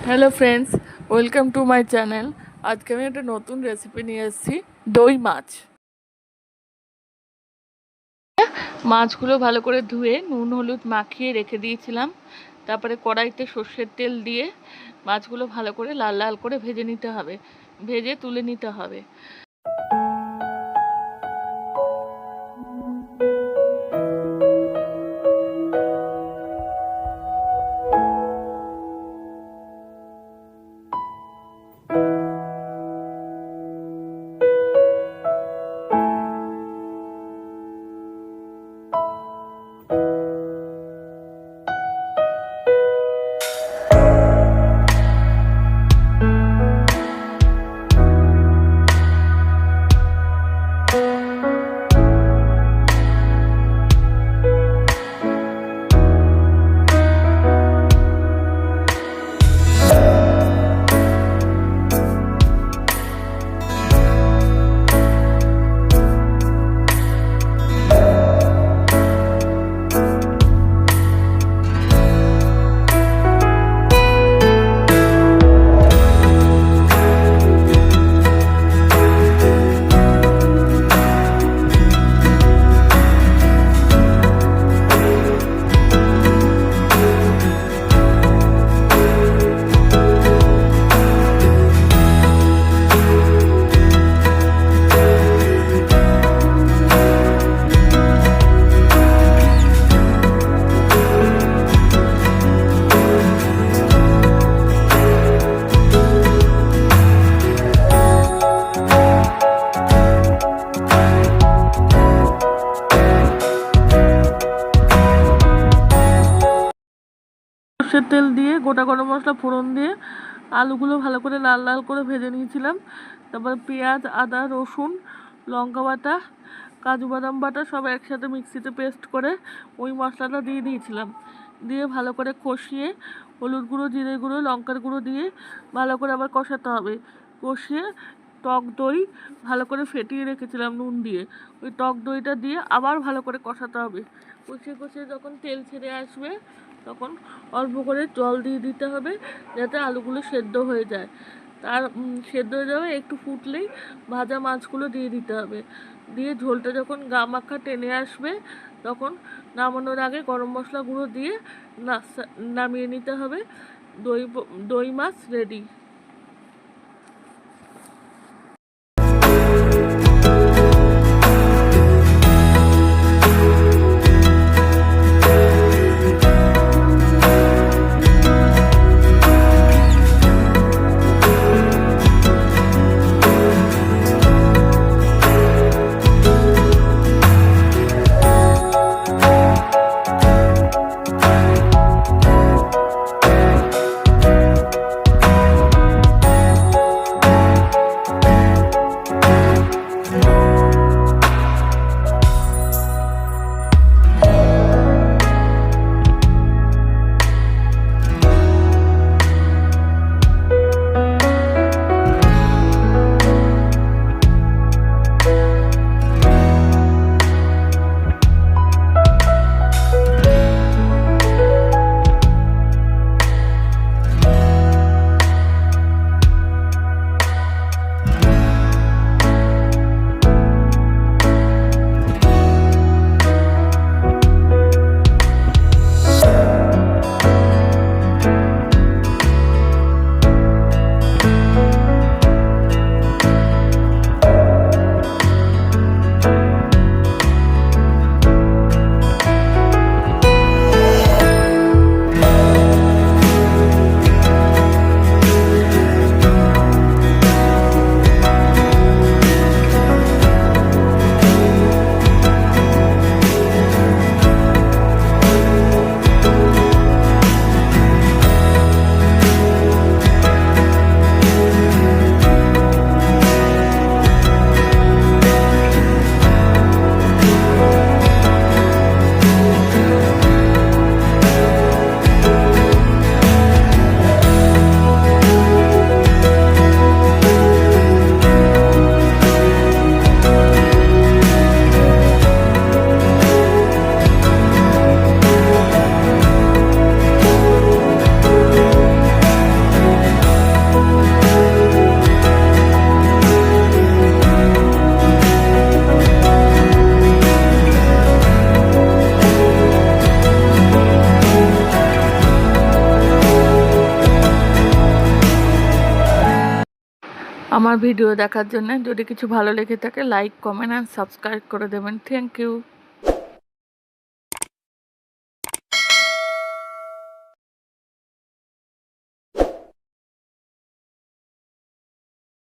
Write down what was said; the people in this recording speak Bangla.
Hello friends, welcome to my channel. আজকে আমি একটা নতুন রেসিপি নিয়ে এসেছি, দই মাছ। মাছগুলো ভালো করে ধুয়ে নুন হলুদ মাখিয়ে রেখে দিয়েছিলাম। তারপরে কড়াইতে সর্ষের তেল দিয়ে মাছগুলো ভালো করে লাল লাল করে ভেজে নিতে হবে, ভেজে তুলে নিতে হবে। সর্ষের তেল দিয়ে গোটা গরম মশলা ফোড়ন দিয়ে আলুগুলো ভালো করে লাল লাল করে ভেজে নিয়েছিলাম। তারপর পেঁয়াজ, আদা, রসুন, লঙ্কা বাটা, কাজু বাদাম বাটা সব একসাথে মিক্সিতে পেস্ট করে ওই মশলাটা দিয়ে দিয়েছিলাম। দিয়ে ভালো করে কষিয়ে হলুদ গুঁড়ো, জিরে গুঁড়ো, লঙ্কার গুঁড়ো দিয়ে ভালো করে আবার কষাতে হবে। কষিয়ে টক দই ভালো করে ফেটিয়ে রেখেছিলাম নুন দিয়ে, ওই টক দইটা দিয়ে আবার ভালো করে কষাতে হবে। কষিয়ে কষিয়ে যখন তেল ছেড়ে আসবে তখন অল্প করে জল দিয়ে দিতে হবে, যাতে আলুগুলো সেদ্ধ হয়ে যায়। তার সেদ্ধ হয়ে যাবে, একটু ফুটলেই ভাজা মাছগুলো দিয়ে দিতে হবে। দিয়ে ঝোলটা যখন গা মাখা টেনে আসবে তখন নামানোর আগে গরম মশলা গুঁড়ো দিয়ে নামিয়ে নিতে হবে। দই মাছ রেডি। আমার ভিডিও দেখার জন্য। যদি কিছু ভালো লেগে থাকে লাইক, কমেন্ট অ্যান্ড সাবস্ক্রাইব করে দেবেন। Thank you.